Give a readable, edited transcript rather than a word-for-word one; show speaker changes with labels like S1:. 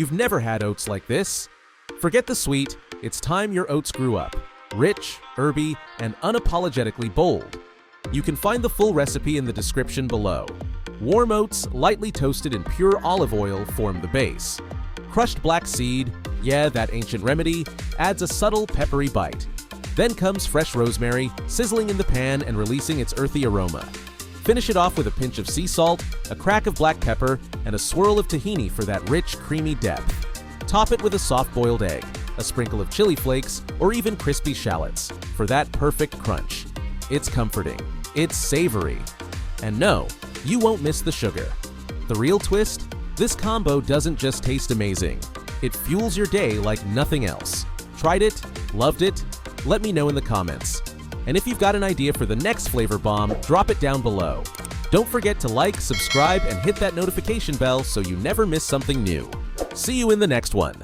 S1: You've never had oats like this. Forget the sweet, it's time your oats grew up. Rich, herby, and unapologetically bold. You can find the full recipe in the description below. Warm oats, lightly toasted in pure olive oil, form the base. Crushed black seed, yeah, that ancient remedy, adds a subtle peppery bite. Then comes fresh rosemary, sizzling in the pan and releasing its earthy aroma. Finish it off with a pinch of sea salt, a crack of black pepper, and a swirl of tahini for that rich, creamy depth. Top it with a soft-boiled egg, a sprinkle of chili flakes, or even crispy shallots for that perfect crunch. It's comforting. It's savory. And no, you won't miss the sugar. The real twist? This combo doesn't just taste amazing. It fuels your day like nothing else. Tried it? Loved it? Let me know in the comments. And if you've got an idea for the next flavor bomb, drop it down below. Don't forget to like, subscribe, and hit that notification bell so you never miss something new. See you in the next one.